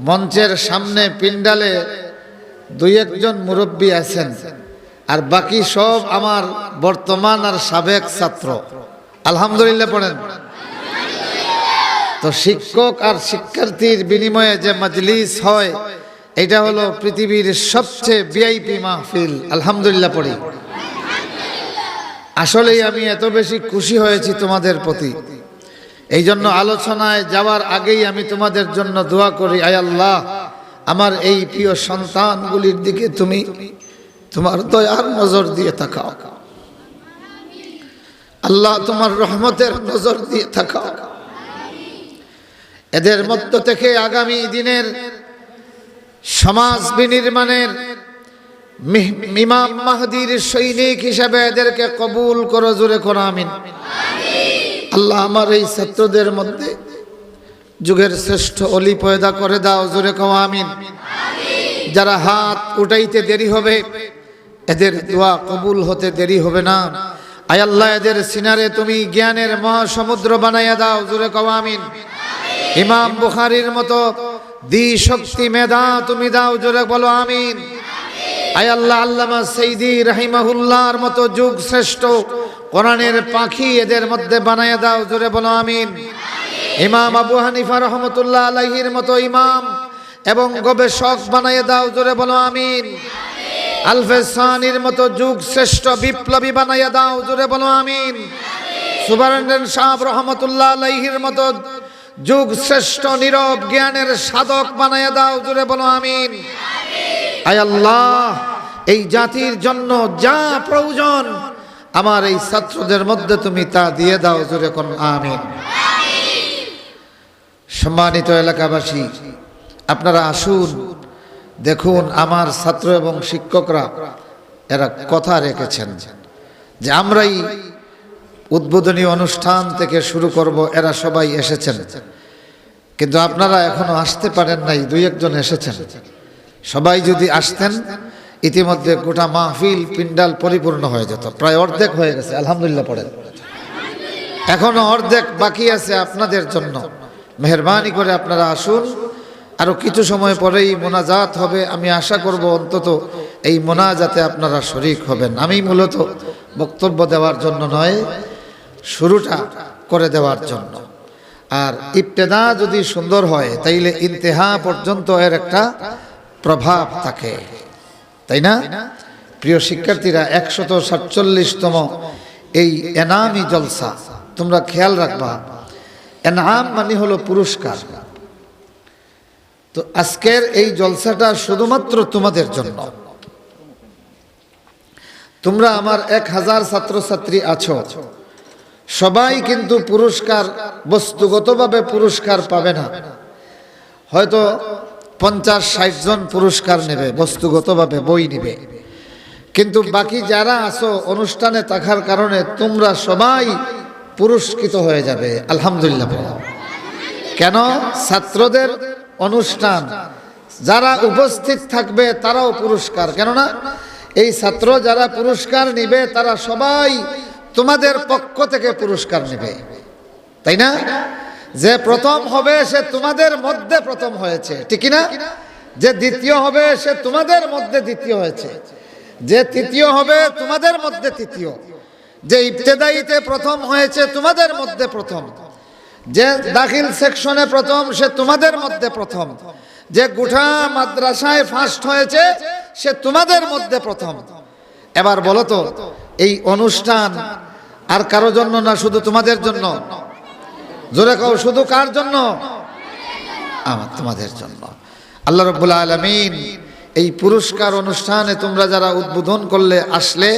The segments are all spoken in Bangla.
মঞ্চের সামনে পিন্ডালে দুই একজন মুরব্বী আছেন, আর বাকি সব আমার বর্তমান আর সাবেক ছাত্র। আলহামদুলিল্লাহ পড়েন। তো শিক্ষক আর শিক্ষার্থীর বিনিময়ে যে মজলিস হয়, এটা হলো পৃথিবীর সবচেয়ে ভিআইপি মাহফিল। আলহামদুলিল্লাহ পড়ি। আসলেই আমি এত বেশি খুশি হয়েছি তোমাদের প্রতি। এই জন্য আলোচনায় যাওয়ার আগেই আমি তোমাদের জন্য দোয়া করি, আয় আল্লাহ, আমার এই প্রিয় সন্তানগুলির দিকে তুমি তোমার দয়ার নজর দিয়ে তাকাও। আল্লাহ তোমার রহমতের নজর দিয়ে তাকাও। এদের মধ্য থেকে আগামী দিনের সমাজ বিনির্মাণের ইমাম মাহদীর সৈনিক হিসাবে এদেরকে কবুল করো, জোরে করো আমিন। আল্লাহ আমার এই ছাত্রদের মধ্যে যুগের শ্রেষ্ঠ অলি পয়দা করে দাও, জোরে কও আমিন। যারা হাত উঠাইতে দেরি হবে, এদের দোয়া কবুল হতে দেরি হবে না। আয় আল্লাহ, এদের সিনারে তুমি জ্ঞানের মহাসমুদ্র বানাইয়া দাও, জোরে কও আমিন। ইমাম বুখারীর মতো শক্তি মেধা তুমি দাও, জোরে বলো আমিন। আয় আল্লাহ, আল্লামা সাইদি রাহিমাহুল্লাহর মতো যুগ শ্রেষ্ঠ কোরআনের পাখি এদের মধ্যে বানাইয়া দাও, জোরে বলো আমিন। ইমাম আবু হানিফা রহমতুল্লাহ আলাইহির মতো ইমাম এবং গবেষক বানাইয়া দাও, জোরে বলো আমিন। আলফে সানির মতো যুগ শ্রেষ্ঠ বিপ্লবী বানাইয়া দাও, জোরে বলো আমিন। সুবহানাল্লাহ সাহেব রহমতুল্লাহ আলাইহির মতো যুগ শ্রেষ্ঠ নীরব জ্ঞানের সাধক বানাইয়া দাও, জোরে বলো আমিন। আয় আল্লাহ, এই জাতির জন্য যা প্রয়োজন আমার এই ছাত্রদের মধ্যে তুমি তা দিয়ে দাও, জোরে করুন আমিন। সম্মানিত এলাকাবাসী, আপনারা আসুন, দেখুন আমার ছাত্র এবং শিক্ষকরা এরা কথা রেখেছেন যে আমরাই উদ্বোধনী অনুষ্ঠান থেকে শুরু করব। এরা সবাই এসেছেন, কিন্তু আপনারা এখনো আসতে পারেন নাই, দুই একজন এসেছেন। সবাই যদি আসতেন, ইতিমধ্যে গোটা মাহফিল পিন্ডাল পরিপূর্ণ হয়ে যেত। প্রায় অর্ধেক হয়ে গেছে, আলহামদুলিল্লাহ পড়েন। এখনো অর্ধেক বাকি আছে আপনাদের জন্য। মেহরবানি করে আপনারা আসুন। আরো কিছু সময় পরেই মোনাজাত হবে। আমি আশা করব অন্তত এই মোনাজাতে আপনারা শরীক হবেন। আমি মূলত বক্তব্য দেওয়ার জন্য নয়, শুরুটা করে দেওয়ার জন্য। আর ইবতেদা যদি সুন্দর হয়, তাইলে ইন্তেহা পর্যন্ত এর একটা প্রভাব থাকে, তাই না? প্রিয় শিক্ষার্থীরা, 147তম এই এনামি জলসা তোমরা খেয়াল রাখবা। এনাম মানে হলো পুরস্কার। তো আজকের এই জলসাটা শুধুমাত্র তোমাদের জন্য। তোমরা আমার 1000 ছাত্রছাত্রী আছো, সবাই কিন্তু পুরস্কার বস্তুগতভাবে পুরস্কার পাবে না। হয়তো 50-60 জন পুরস্কার নেবে, বস্তুগতভাবে বই নেবে, কিন্তু বাকি যারা আছো অনুষ্ঠানে থাকার কারণে তোমরা সবাই পুরস্কৃত হয়ে যাবে। আলহামদুলিল্লাহ। কেন? ছাত্রদের অনুষ্ঠান, যারা উপস্থিত থাকবে তারাও পুরস্কার। কেননা এই ছাত্র যারা পুরস্কার নিবে তারা সবাই তোমাদের পক্ষ থেকে পুরস্কার নেবে, তাই না? যে প্রথম হবে সে তোমাদের মধ্যে প্রথম হয়েছে, ঠিক না? যে দ্বিতীয় হবে সে তোমাদের মধ্যে দ্বিতীয় হয়েছে, যে তৃতীয় হবে তোমাদের মধ্যে তৃতীয়, যে ইবতেদাইতে প্রথম হয়েছে তোমাদের মধ্যে প্রথম, যে দাখিল সেকশনে প্রথম সে তোমাদের মধ্যে প্রথম, যে গোটা মাদ্রাসায় ফার্স্ট হয়েছে সে তোমাদের মধ্যে প্রথম। এবার বলো তো, এই অনুষ্ঠান আর কারো জন্য না, শুধু তোমাদের জন্য? জোরে কও, শুধু কার জন্য? আমার তোমাদের জন্য। আল্লাহ রাব্বুল আলামিন এই পুরস্কার অনুষ্ঠানে তোমরা যারা উদ্বোধন করলে আসলে,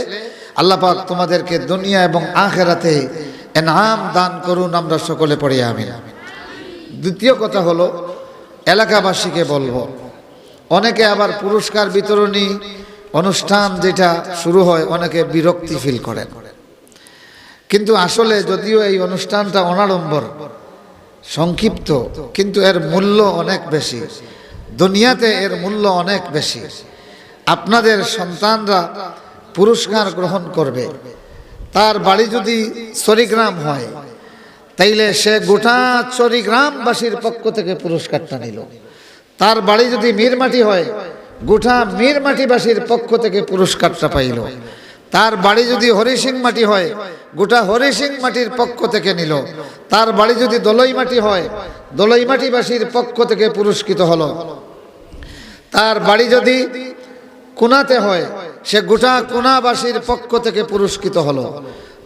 আল্লাহ পাক তোমাদেরকে দুনিয়া এবং আখিরাতে ইনাম দান করুন। আমরা সকলে পড়ি আমিন। দ্বিতীয় কথা হলো, এলাকাবাসীকে বলবো, অনেকে আবার পুরস্কার বিতরণী অনুষ্ঠান যেটা শুরু হয় অনেকে বিরক্তি ফিল করেন, কিন্তু আসলে যদিও এই অনুষ্ঠানটা অনাড়ম্বর সংক্ষিপ্ত, কিন্তু এর মূল্য অনেক বেশি। দুনিয়াতে এর মূল্য অনেক বেশি। আপনাদের সন্তানরা পুরস্কার গ্রহণ করবে, তার বাড়ি যদি চরিগ্রাম হয়, তাইলে সে গোটা চরিগ্রামবাসীর পক্ষ থেকে পুরস্কারটা নিল। তার বাড়ি যদি মিরমাটি হয়, গোটা মিরমাটিবাসীর পক্ষ থেকে পুরস্কারটা পাইল। তার বাড়ি যদি হরিসিং মাটি হয়, গোটা হরিসিং মাটির পক্ষ থেকে নিল। তার বাড়ি যদি দলই মাটি হয়, দলই মাটিবাসীর পক্ষ থেকে পুরস্কৃত হলো। তার বাড়ি যদি কোনাতে হয়, সে গোটা কোনাবাসীর পক্ষ থেকে পুরস্কৃত হলো।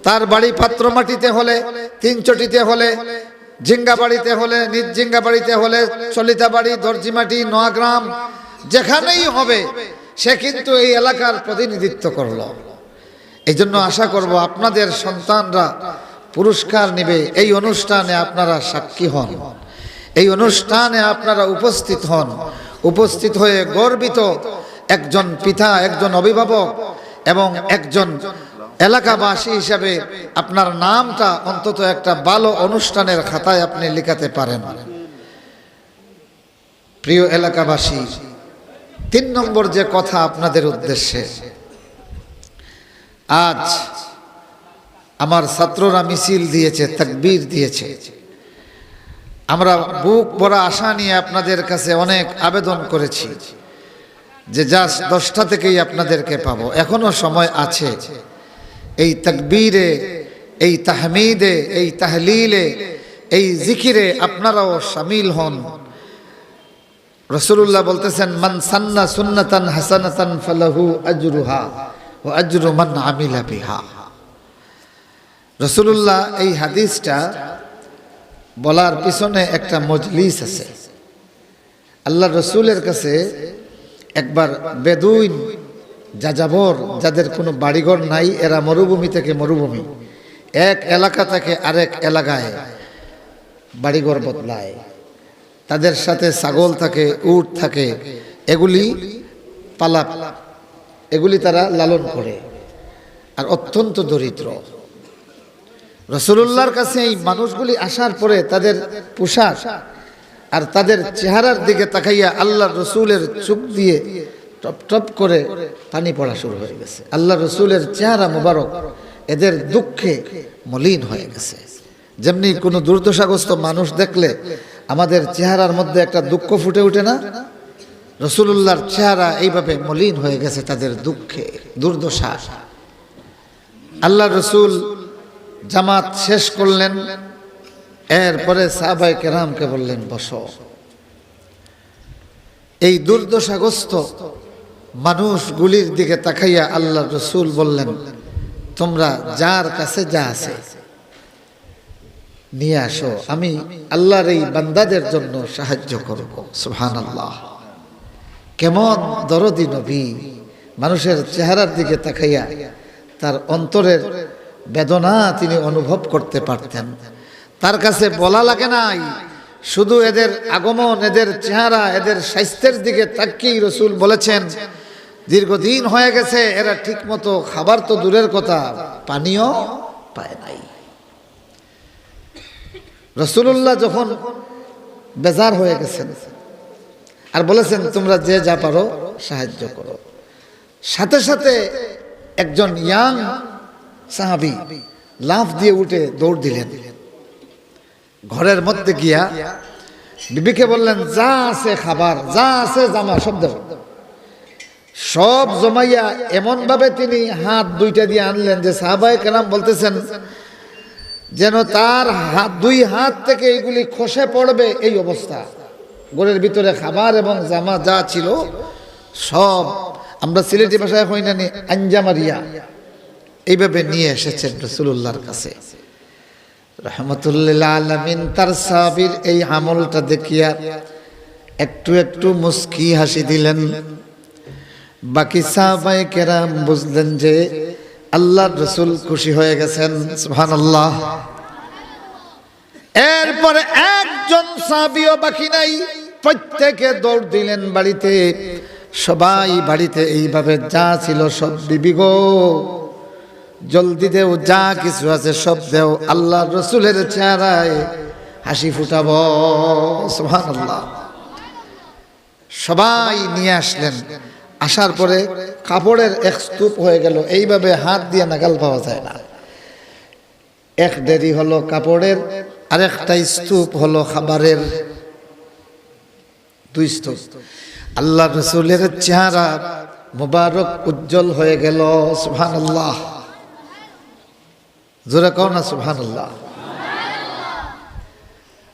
তার বাড়ি পাত্র মাটিতে হলে, তিনচটিতে হলে, জিঙ্গা বাড়িতে হলে, নিজ জিঙ্গা বাড়িতে হলে, চলিতা বাড়ি, দর্জি মাটি, নোয়াগ্রাম, যেখানেই হবে সে কিন্তু এই এলাকার প্রতিনিধিত্ব করলো। এই জন্য আশা করব আপনাদের সন্তানরা পুরস্কার নেবে। এই অনুষ্ঠানে আপনারা সাক্ষী হন, এই অনুষ্ঠানে আপনারা উপস্থিত হন। উপস্থিত হয়ে গর্বিত একজন পিতা, একজন অভিভাবক এবং একজন এলাকাবাসী হিসাবে আপনার নামটা অন্তত একটা ভালো অনুষ্ঠানের খাতায় আপনি লিখাতে পারেন। প্রিয় এলাকাবাসী, 3 নম্বর যে কথা আপনাদের উদ্দেশ্যে, আজ আমার ছাত্ররা মিছিল দিয়েছে, তাকবীর দিয়েছে। আমরা বুক ভরা আশা নিয়ে আপনাদের কাছে অনেক আবেদন করেছি যে জাস্ট 10টা থেকেই আপনাদেরকে পাবো, এখনো সময় আছে। এই তাকবীরে, এই তাহমিদে, এই তাহলিলে, এই জিকিরে আপনারাও শামিল হন। রাসূলুল্লাহ বলতেছেন, মান সান্না সুন্নাতান হাসানাতান ফালাহু আজরুহা ওয়া আজরু মান আমিলা বিহা। রাসূলুল্লাহ এই হাদিসটা বলার পিছনে একটা মজলিস আছে। আল্লাহ রসুলের কাছে একবার বেদুইন, যাযাবর, যাদের কোনো বাড়িঘর নাই, এরা মরুভূমি থেকে মরুভূমি, এক এলাকা থেকে আরেক এলাকায় বাড়িঘর বদলায়। তাদের সাথে ছাগল থাকে, উট থাকে, এগুলি পালাপ, এগুলি তারা লালন করে, আর অত্যন্ত দরিদ্র। রাসূলুল্লাহর কাছে এই মানুষগুলি আসার পরে তাদের পোশাক আর তাদের চেহারার দিকে তাকাইয়া আল্লাহ রসুলের চোখ দিয়ে টপ টপ করে পানি পড়া শুরু হয়ে গেছে। আল্লাহ রসুলের চেহারা মোবারক এদের দুঃখে মলিন হয়ে গেছে। যেমনি কোনো দুর্দশাগ্রস্ত মানুষ দেখলে আমাদের চেহারার মধ্যে একটা দুঃখ ফুটে ওঠে না, রাসূলুল্লাহর চেহারা এইভাবে মলিন হয়ে গেছে তাদের দুঃখে, দুর্দশা। আল্লাহ রসুল জামাত শেষ করলেন, এরপরে সাহাবায়ে কেরামকে বললেন, বসো। এই দুর্দশাগ্রস্ত মানুষগুলির দিকে তাকাইয়া আল্লাহ রসুল বললেন, তোমরা যার কাছে যা আছে নিয়ে আসো, আমি আল্লাহর এই বান্দাদের জন্য সাহায্য করব। সুবহানাল্লাহ, কেমন দরদি নবী! মানুষের চেহারার দিকে তাকাইয়া তার অন্তরের বেদনা তিনি অনুভব করতে পারতেন। তার কাছে বলা লাগে নাই, শুধু এদের আগমন, এদের চেহারা, এদের স্বাস্থ্যের দিকে তাকিয়ে রাসূল বলেছেন, দীর্ঘদিন হয়ে গেছে এরা ঠিক মতো খাবার তো দূরের কথা, পানিও পায় নাই। রাসূলুল্লাহ যখন বেজার হয়ে গেছেন আর বলেছেন, তোমরা যে যা পারো সাহায্য করো, সাথে সাথে একজন ইয়াং সাহাবী লাফ দিয়ে উঠে দৌড় দিলেন। ঘরের মধ্যে গিয়া বিবিকে বললেন, যা আছে খাবার, যা আছে জামা, সব দেব। সব জমাইয়া এমন ভাবে তিনি হাত দুইটা দিয়ে আনলেন যে সাহাবায়ে কেরাম বলতেছেন যেন তার দুই হাত থেকে এগুলি খসে পড়বে এই অবস্থা। ঘরের ভিতরে খাবার এবং জামা যা ছিল সব, আমরা সিলেটি ভাষায় হই না নি, আঞ্জামারিয়া, এইভাবে নিয়ে এসেছেন রাসূলুল্লাহর কাছে। রাহমাতুল্লিল আলামিন তার সাহাবীর এই আমলটা দেখিয়া একটু একটু মুস্কি হাসি দিলেন। বাকি সাহাবায়ে কেরাম বুঝলেন যে আল্লাহর রাসূল খুশি হয়ে গেছেন। সুবহানাল্লাহ। এরপরে একজন সাহাবীও বাকি নাই, প্রত্যেকে দৌড় দিলেন বাড়িতে। সবাই বাড়িতে এইভাবে যা ছিল সব, বিবি গো জলদি দেও, যা কিছু আছে সব দেও, আল্লাহর রাসূলের চেহারায় হাসি ফুটাবো। সুবহানাল্লাহ। সবাই নিয়ে আসলেন। আসার পরে কাপড়ের এক স্তূপ হয়ে গেল, এইভাবে হাত দিয়ে নাগাল পাওয়া যায় না। এক দেরি হলো কাপড়ের, আরেকটা স্তূপ হলো খাবারের। দুই স্তর। আল্লাহ রাসূলের চেহারা মুবারক উজ্জ্বল হয়ে গেল। সুবহানাল্লাহ, জোরে কও না সুবহানাল্লাহ।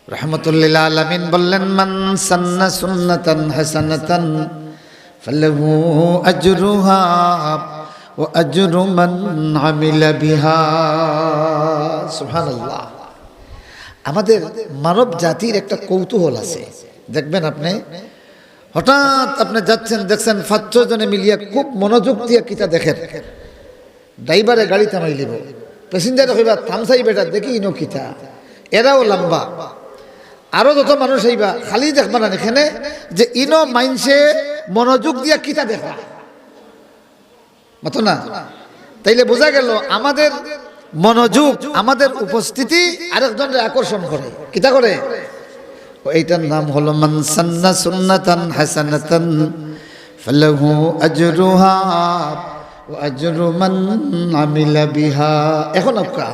রাহমাতুল লিল আলামিন বললেন, মান সান্না সুন্নাতান হাসানাতান ফালাহু আজরুহা ওয়া আজরু মান আমিলা বিহা। সুবহানাল্লাহ। আমাদের মানব জাতির একটা কৌতূহল আছে, দেখবেন আপনি হঠাৎ আপনি যাচ্ছেন, দেখছেন 5-6 জনে মিলিয়ে খুব মনোযোগ দিয়ে কিতা দেখেন, ড্রাইভারে গাড়ি থামাই লিব, প্যাসেঞ্জারে কইবা থামসাই বেটা দেখি ইনো কিতা, এরাও লম্বা, আরো যত মানুষ হইবা খালি দেখবা না এখানে যে ইনো মাইনসে মনোযোগ দিয়া কিতা দেখা মতো না। তাইলে বোঝা গেল আমাদের মনোযোগ, আমাদের উপস্থিতি আরেকজনের আকর্ষণ করে, কিতা করে। এইটার নাম হলো মান সান্না সুন্নাতান হাসানাতান ফালাহু আজরুহা ওয়া আজরু মান আমিলা বিহা। এখন আপকা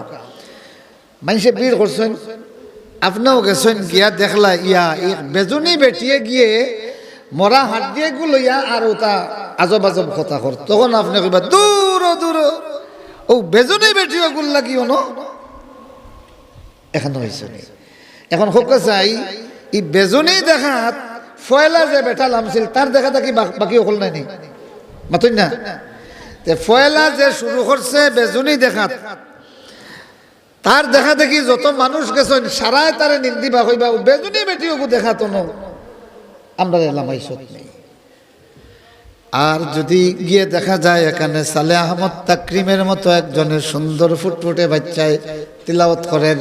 মানুষে ভিড় করছেন, আপনিও গেছেন গিয়া দেখলা ইয়া বেজনী বেটিয়ে গিয়ে মরা হাত দিয়ে গুলো ইয়া আর ওটা আজব আজব কথা কর, তখন আপনি কইবা দূর দূর ও বেজনী বেটিয়ে গুল লাগিও ন এখন হয়েছে। এখন হোক চাই ই বেজনী দেখাত ফয়লা যে বেটা লামছিল তার দেখা থাকি বাকি হল নাই মাতুন না। ফয়লা যে শুরু করছে বেজনী দেখাত, তার দেখা দেখি যত মানুষ গেছেন সারায় তারে নিন্দিবা হইবা বেজনী বেটিও দেখাতো ন আমরা লামাইছত নেই। আর যদি গিয়ে দেখা যায় এখানে সালে আহমদ তাকরিমের মতো একজনের সুন্দর ফুটফুটে বাচ্চায় তিলাওয়াত করেন,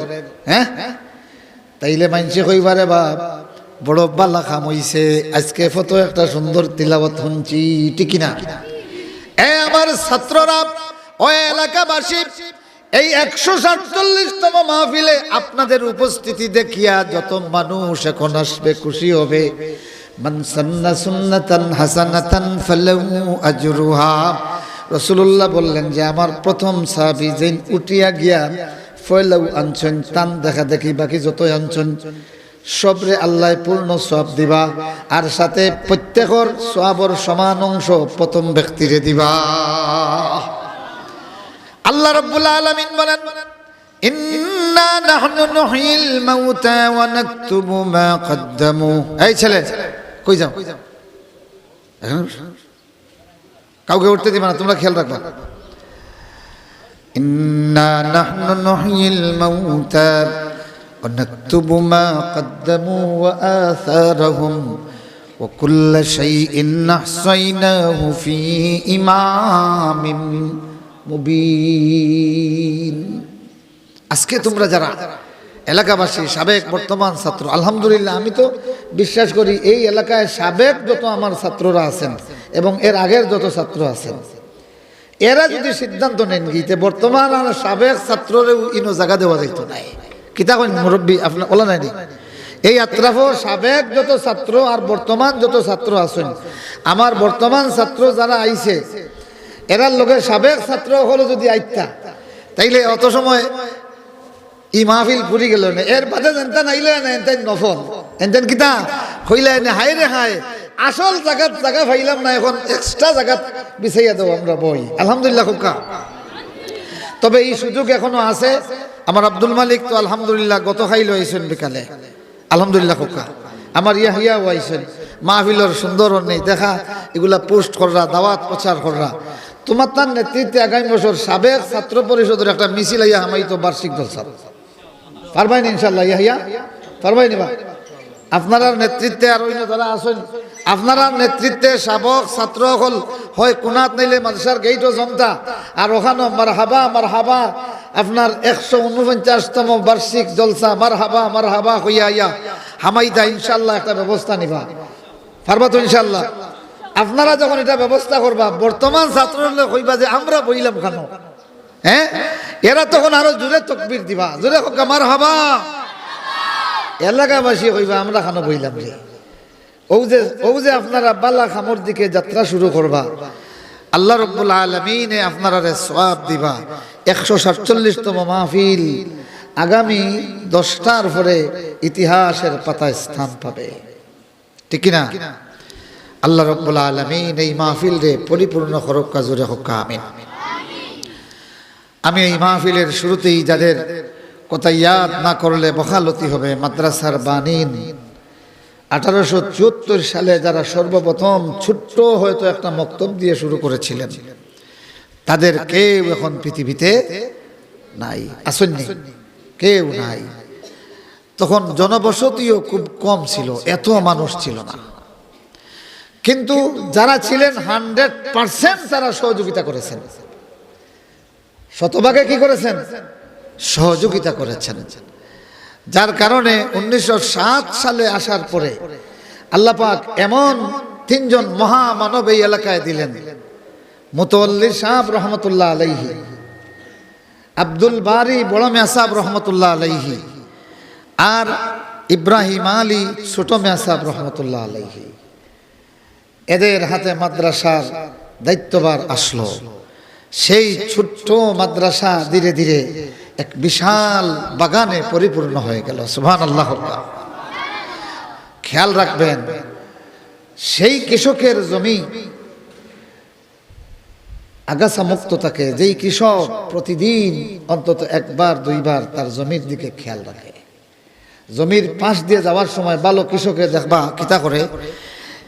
হ্যাঁ, তাইলে মানসে কইবারে বাপ বড় বালা খাম হইছে, আজকে ফটো একটা সুন্দর তিলাওয়াত শুনছি, ঠিক না? আমার ছাত্ররা ও এলাকাবাসী, এই 147তম মাহফিলে আপনাদের উপস্থিতি দেখিয়া যত মানুষ এখন আসবে খুশি হবে। মান সান্না সুন্নাতান হাসানাতান ফালাহু আজরুহা। রাসূলুল্লাহ বললেন যে আমার প্রথম সাহাবী যেন উঠিয়া গিয়া ফয়লাউ আনছেন, তান দেখা দেখি বাকি যত আনছেন সবরে আল্লাহ পূর্ণ সওয়াব দিবা, আর সাথে প্রত্যেকের সওয়াবের সমান অংশ প্রথম ব্যক্তিরে দিবা। আল্লাহ রাব্বুল আলামিন বলেন, ইন্না নাহনু নুহয়িল মাউতা ওয়া নাকতুবু মা কদ্দামু। এই ছেলে কই যাও, কাউকে উঠতে দিবা না, তোমরা খেয়াল রাখবা। ইন্না নাহনু নুহয়িল মাউতা ওয়া নাকতুবু মা কদ্দামু ওয়া আথারহুম ওয়া কুল্লা শাইইন আহসাইনাহু ফি ইমামিন মুবিন। আজকে তোমরা যারা এলাকাবাসী, সাবেক বর্তমান ছাত্র, আলহামদুলিল্লাহ আমি তো বিশ্বাস করি এই এলাকায় সাবেক যত আমার ছাত্ররা আছেন এবং এর আগের যত ছাত্র আছেন, এরা যদি সিদ্ধান্ত নেন গিতে বর্তমান আর সাবেক ছাত্ররেও ইনো জায়গা দেওয়া যাইতো নাই। কিতা কইন মুরব্বী আপনার ওলা নাই, এই আত্রাফ সাবেক যত ছাত্র আর বর্তমান যত ছাত্র আছেন, আমার বর্তমান ছাত্র যারা আইছে এরার লোকের সাবেক ছাত্র হলো যদি আইতা, তাইলে অত সময় ই মাহফিল পুরি গেল না। এর বাদে জানতা নাইলে না এনতেন নফল, এনতেন কিতা হইলে না হাই রে হাই আসল জায়গা পাইলাম না, এখন এক্সট্রা জায়গা বিছাইয়া দেবো আমরা বই। আলহামদুলিল্লাহ খুকা। তবে এই সুযোগ এখনো আছে। আমার আব্দুল মালিক তো আলহামদুলিল্লাহ গত খাইল আইছেন বিকালে, আলহামদুলিল্লাহ খুকা। আমার ইয়াহিয়াও আইছেন, মাহফিলের সুন্দর নেই দেখা, এগুলা পোস্ট কররা, দাওয়াত প্রচার কররা। তোমার তার নেতৃত্বে আগামী বছর সাবেক ছাত্র পরিষদের একটা মিছিল আইয়া হামাইতো বার্ষিক জলসা পারবাই না ইনশাল্লাহ। ইয়াহিয়া পারবাই নিবা আপনার নেতৃত্বে, আর অন্য যারা আছেন আপনার নেতৃত্বে সাবেক ছাত্র হল হয় কোনাত নাইলে মাদ্রাসার গেইটও জমতা, আর ওখানে মারহাবা আপনার 149তম বার্ষিক জলসা মারহাবা হইয়া আইয়া হামাইতা ইনশাল্লাহ একটা ব্যবস্থা নিবা, পারবা তো ইনশাল্লাহ? আপনারা যখন এটা ব্যবস্থা করবা, বর্তমান ছাত্ররা কইবা যে আমরা বইলাম কেন, হ্যাঁ, এরা তখন আরো জোরে তাকবীর দিবা, জোরে হোক মারহাবা। এলাকাবাসী কইবা আমরা কেন বইলাম রে। ও যে আপনারা বালা খামর দিকে যাত্রা শুরু করবা, আল্লাহ রাব্বুল আলামিন আপনারা সওয়াব দিবা। 147তম মাহফিল আগামী 10টার পরে ইতিহাসের পাতায় স্থান পাবে। ঠিক কিনা? আল্লাহ রাব্বুল আলামিন এই মাহফিল রে পরিপূর্ণ করুক, জোরে হোক আমিন। আমি এই মাহফিলের শুরুতেই যাদের কথা ইয়াদ না করলে বখালতি হবে, মাদ্রাসার বানিন 1874 সালে যারা সর্বপ্রথম ছোট্ট হয়তো একটা মক্তব দিয়ে শুরু করেছিলেন, তাদের কেউ এখন পৃথিবীতে নাই, আসেননি, কেউ নাই। তখন জনবসতিও খুব কম ছিল, এত মানুষ ছিল না, কিন্তু যারা ছিলেন 100% তারা সহযোগিতা করেছেন, শতভাগে কি করেছেন? সহযোগিতা করেছেন। যার কারণে 1907 সালে আসার পরে আল্লাহ পাক এমন 3 জন মহামানব এই এলাকায় দিলেন। মুতাওয়াল্লি সাহেব রহমতুল্লাহ আলাইহি, আব্দুল বারি বড় মিয়া সাহেব রহমতুল্লাহ আলাইহি, আর ইব্রাহিম আলী ছোট মিয়া সাহেব রহমতুল্লাহ আলাইহি। এদের হাতে মাদ্রাসার দায়িত্বভার আসলো। সেই ছোট্ট মাদ্রাসা ধীরে ধীরে এক বিশাল বাগানে পরিপূর্ণ হয়ে গেল। সুবহানাল্লাহ। খেয়াল রাখবেন, সেই কৃষকের জমি আগাছা মুক্ত থাকে, যেই কৃষক প্রতিদিন অন্তত একবার দুইবার তার জমির দিকে খেয়াল রাখে। জমির পাশ দিয়ে যাওয়ার সময় ভালো কৃষকে দেখবা কিতা করে,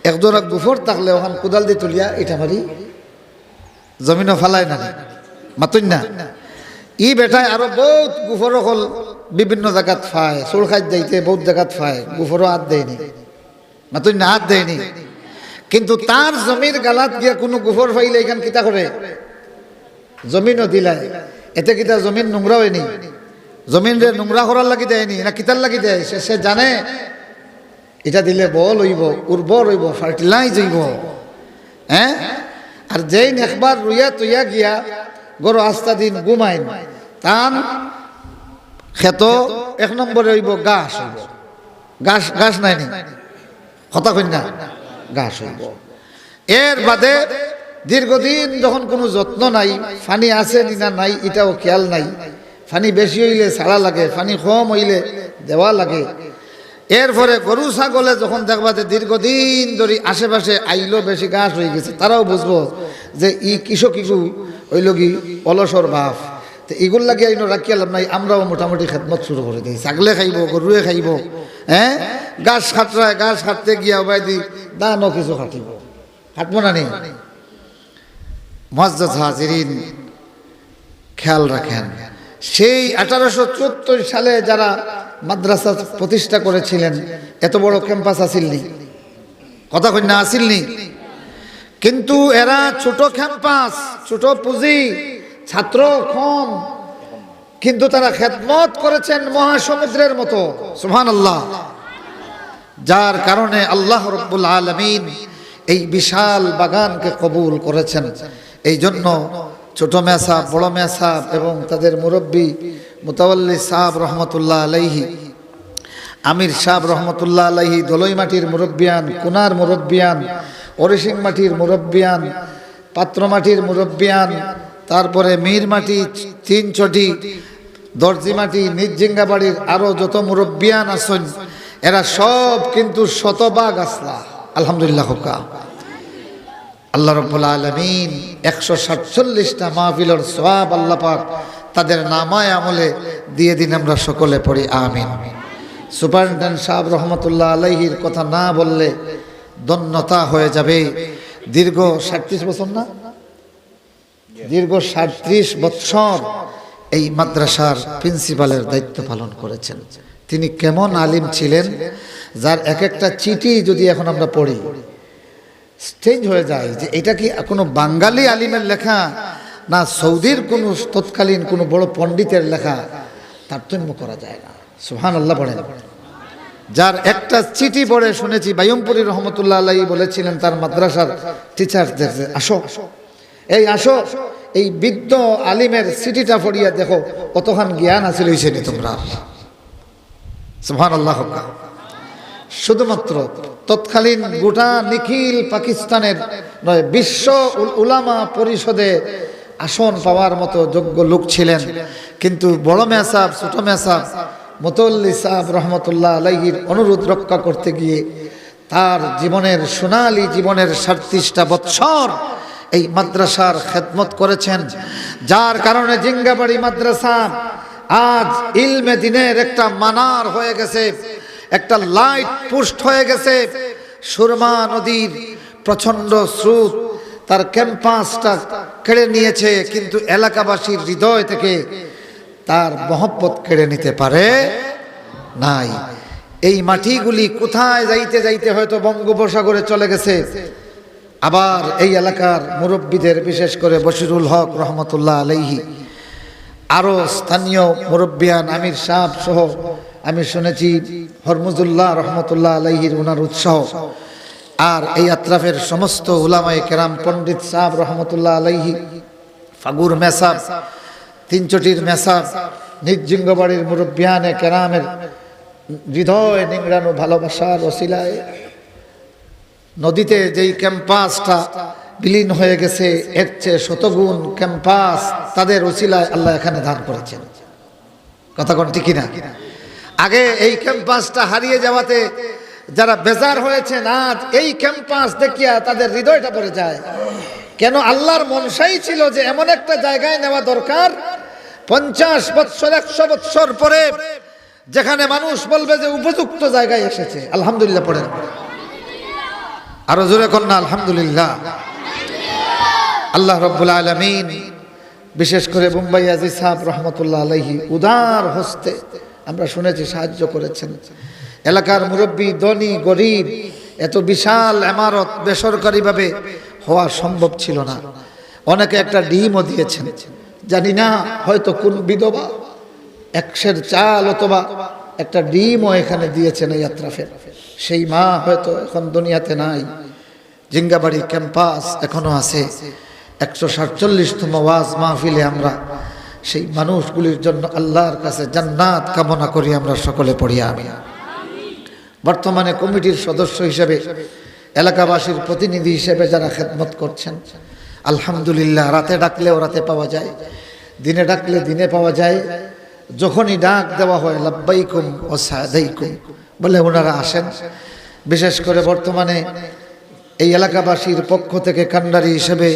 একজোড়া গুফর থাকলে ওখান কোদাল দিয়ে তুলিয়া এটা মারি জমিনও ফালায় না, মাতুন না। ই বেটায় আরো বহুত গুফর হল বিভিন্ন জায়গাত ফায়, চোর খাই যাইতে বহুত জায়গাত ফায়, গুফরও হাত দেয়নি, মাতুন না, হাত দেয়নি। কিন্তু তার জমির গালাত গিয়া কোনো গুফর ফাইলে এখান কিতা করে জমিনও দিলায়, এতে কিতা জমিন নোংরা হয়নি, জমিন রে নোংরা করার লাগি দেয়নি না কিতার লাগি দেয়, সে জানে এটা দিলে বল হইব, উর্বর হইব, ফার্টিলাইজ হইব। হ্যাঁ, আর যেই একবার রুইয়া তুইয়া গিয়া গরু আস্তা দিন ঘুমাইন, তান ক্ষেত 1 নম্বরে হইব ঘাস, হইব ঘাস, ঘাস নাই নি কথা কই না, ঘাস হইব। এর বাদে দীর্ঘদিন যখন কোনো যত্ন নাই, পানি আছে না নাই এটাও খেয়াল নাই, পানি বেশি হইলে ছাড়া লাগে, পানি কম হইলে দেওয়া লাগে। এরপরে গরু ছাগলে যখন দেখবা যে দীর্ঘদিন ধরে আশেপাশে আইলো বেশি ঘাস হয়ে গেছে, তারাও বুঝবো যে ই কৃষক ইগু হইল কি অলসর ভাব, তো এগুলো লাগে আইনো রাখিয়া লাভ নাই। আমরাও মোটামুটি খেদমত শুরু করে দিই, ছাগলে খাইব, গরুয়ে খাইব। হ্যাঁ, ঘাস খাটরায়, ঘাস খাটতে গিয়া বাই দি দানও কিছু খাটিব, খাটবো না নি। মুআজ্জাজ হাজিরিন, খেয়াল রাখেন, সেই 1874 সালে যারা মাদ্রাসা প্রতিষ্ঠা করেছিলেন, এত বড় ক্যাম্পাস আসিলনি, কথা কই না, আসিলনি। কিন্তু এরা ছোট ক্যাম্পাস, ছোট পুঁজি, ছাত্র কম, কিন্তু তারা খেদমত করেছেন মহাসমুদ্রের মতো। সুবহানাল্লাহ। যার কারণে আল্লাহ রাব্বুল আলামিন এই বিশাল বাগানকে কবুল করেছেন। এই জন্য ছোট মিয়া সাহেব, বড় মিয়া সাহেব এবং তাদের মুরব্বী মুতাওয়াল্লি সাহেব রহমতুল্লাহ আলাইহি, আমির সাহেব রহমতুল্লাহ আলাইহি, দলই মাটির মুরব্বিয়ান, কুনার মুরব্বিয়ান, অরিসিং মাটির মুরব্বিয়ান, পাত্র মাটির মুরব্বিয়ান, তারপরে মীর মাটি, 3 চটি, দর্জি মাটি, নিজজিঙ্গা বাড়ির আরো যত মুরব্বিয়ান আছেন, এরা সব কিন্তু শতভাগ আসলা। আলহামদুলিল্লাহ। আল্লাহ রাব্বুল আলামিন 147টা মাহফিলের সওয়াব আল্লাহ পাক তাদের নামায় আমলে দিয়ে দিন, আমরা সকলে পড়ি আমিন। সুপারিনটেন্ডেন্ট সাহেব রহমতুল্লাহ আলাইহির কথা না বললে ধন্যতা হয়ে যাবে। দীর্ঘ 37 বছর না, দীর্ঘ 37 বছর এই মাদ্রাসার প্রিন্সিপালের দায়িত্ব পালন করেছেন। তিনি কেমন আলিম ছিলেন, যার এক একটা চিঠি যদি এখন আমরা পড়ি চেঞ্জ হয়ে যায় যে এটা কি কোনো বাঙালি আলিমের লেখা না সৌদির কোনো তৎকালীন কোনো বড় পণ্ডিতের লেখা, তারতম্য করা যায় না। সুবহানাল্লাহ পড়েন। যার একটা চিঠি পড়ে শুনেছি, বায়ুমপুরী রহমতুল্লাহ আলাইহি বলেছিলেন তার মাদ্রাসার টিচারদের, আসো, এই আসো, এই বৃদ্ধ আলিমের চিঠিটা পড়িয়া দেখো কতখান জ্ঞান আছে লইছে নি তোমরা। সুবহানাল্লাহ। শুধুমাত্র তৎকালীন গোটা নিখিল পাকিস্তানের নয়, বিশ্ব উলামা পরিষদে আসন পাওয়ার মতো যোগ্য লোক ছিলেন। কিন্তু বড় মিয়া সাহেব, ছোট মিয়া সাহেব, মুতাওয়াল্লি সাহেব রহমতুল্লাহ আলাইহির অনুরোধ রক্ষা করতে গিয়ে তার জীবনের সোনালী জীবনের 37টা বছর এই মাদ্রাসার খেদমত করেছেন, যার কারণে জিঙ্গাবাড়ি মাদ্রাসা আজ ইলমে দিনের একটা মানার হয়ে গেছে, একটা লাইট পোস্ট হয়ে গেছে। সুরমা নদীর প্রচন্ড স্রোত তার ক্যাম্পাসটা কেড়ে নিয়েছে, কিন্তু এলাকাবাসীর হৃদয় থেকে তার মহব্বত কেড়ে নিতে পারে নাই। এই মাটিগুলি কোথায় যাইতে যাইতে হয়তো বঙ্গোপসাগরে চলে গেছে। আবার এই এলাকার মুরব্বীদের, বিশেষ করে বশিরুল হক রহমতুল্লাহ আলাইহি, আরো স্থানীয় মুরব্বিয়ান আমির সাহেব সহ আমি শুনেছি হরমুজুল্লাহ রহমতুল্লাহ আলাইহির ওনার উৎসাহ, আর এই আত্রাফের সমস্ত উলামায়ে কেরাম, পণ্ডিত সাহেব রহমতুল্লাহ আলাইহি, ফাগুর মেসাব, তিনচটির মেসাব, নিজিঙ্গবাড়ির মুরব্বিয়ানে কেরামের হৃদয় নিংড়ানো ভালোবাসার ওসিলায় নদীতে যেই ক্যাম্পাসটা বিলীন হয়ে গেছে, এর চেয়ে শতগুণ ক্যাম্পাস তাদের ওসিলায় আল্লাহ এখানে দান করেছেন। কথা কোন ঠিক না? আগে এই ক্যাম্পাসটা হারিয়ে যাওয়াতে যারা বেজার হয়েছেন, আজ এই ক্যাম্পাস দেখিয়া তাদের হৃদয়টা ভরে যায়। কেন? আল্লাহর মনসাই ছিল যে এমন একটা জায়গায় নেওয়া দরকার 50 বছর 100 বছর পরে, যেখানে মানুষ বলবে যে উপযুক্ত জায়গায় এসেছে। আলহামদুলিল্লাহ পড়েন, আরো জোরে কন্যা আলহামদুলিল্লাহ। আল্লাহ রাব্বুল আলামিন বিশেষ করে মুম্বাই আজিজ সাহেব রহমতুল্লাহ আলাইহি উদার হস্তে আমরা শুনেছি সাহায্য করেছেন। এলাকার মুরব্বী, ধনী গরিব, এত বিশাল ইমারত বেসরকারিভাবে হওয়া সম্ভব ছিল না। অনেকে একটা ডিমও দিয়েছেন, জানি না হয়তো কোন বিধবা 100 চাল অথবা একটা ডিমও এখানে দিয়েছেন এই আত্রাফের। সেই মা হয়তো এখন দুনিয়াতে নাই। জিঙ্গাবাড়ি ক্যাম্পাস এখনো আছে। 147তম ওয়াজ মাহফিলে আমরা সেই মানুষগুলির জন্য আল্লাহর কাছে জান্নাত কামনা করি। আমরা সকলে পড়ি আমিন। বর্তমানে কমিটির সদস্য হিসেবে, এলাকাবাসীর প্রতিনিধি হিসেবে যারা খেদমত করছেন, আলহামদুলিল্লাহ, রাতে ডাকলেও রাতে পাওয়া যায়, দিনে ডাকলে দিনে পাওয়া যায়। যখনই ডাক দেওয়া হয় লাব্বাইকুম ও সাদাইকুম বলে ওনারা আসেন। বিশেষ করে বর্তমানে এই এলাকাবাসীর পক্ষ থেকে কান্ডারি হিসেবে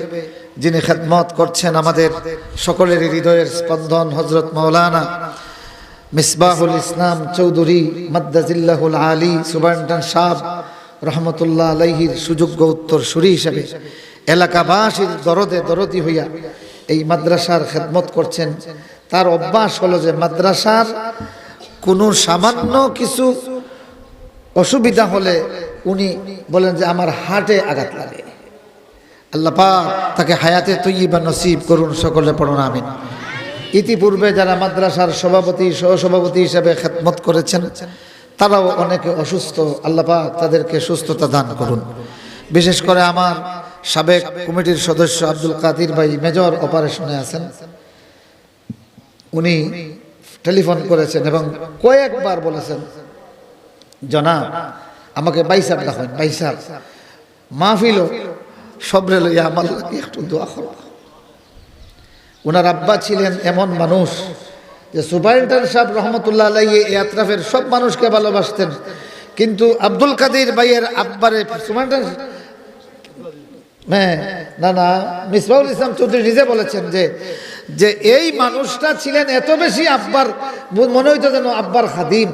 যিনি খেদমত করছেন, আমাদের সকলের হৃদয়ের স্পন্দন হযরত মাওলানা মিসবাহুল ইসলাম চৌধুরী মাদ্দাজিল্লাহুল আলী সুবান্টান সাহেব রহমতুল্লাহ আলাইহির সুযোগ্য উত্তরসূরি হিসেবে এলাকাবাসীর দরদে দরদি হইয়া এই মাদ্রাসার খেদমত করছেন। তার অভ্যাস হলো যে মাদ্রাসার কোনো সামান্য কিছু অসুবিধা হলে উনি বলেন যে আমার হার্টে আঘাত লাগে। আল্লাহ পাক তাকে হায়াতে তৈয়্যিবা নসিব করুন। সকলে পড়ুন আমিন। ইতিপূর্বে যারা মাদ্রাসার সভাপতি, সহসভাপতি হিসেবে খেদমত করেছেন, তারাও অনেকে অসুস্থ। আল্লাহ পাক তাদেরকে সুস্থতা দান করুন। বিশেষ করে আমার সাবেক কমিটির সদস্য আব্দুল কাদির ভাই মেজর অপারেশনে আছেন। উনি টেলিফোন করেছেন এবং কয়েকবার বলেছেন, জনাব আমাকে বাইসাব দেখেন, বাইসাব মাহফিল সবরে লইয়া আমার লাগে একটু দোয়া করো। ওনার আব্বা ছিলেন এমন মানুষ যে সুবাইন্টার সাহেব রহমতুল্লাহ আলাইহি এই আত্রাফের সব মানুষকে ভালোবাসতেন, কিন্তু আব্দুল কাদির ভাইয়ের আব্বারে সুবাইন্টার না মিসবাহুল ইসলাম চৌধুরী নিজে বলেছেন যে এই মানুষটা ছিলেন এত বেশি আব্বার, মনে হইতো যেন আব্বার খাদিম।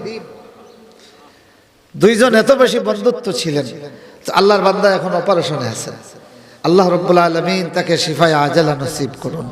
দুইজন এত বেশি বন্ধুত্ব ছিলেন। আল্লাহর বান্দা এখন অপারেশনে আছেন। আল্লাহ রাব্বুল আলামিন তাকে শিফায়ে আজালা নসিব করুন।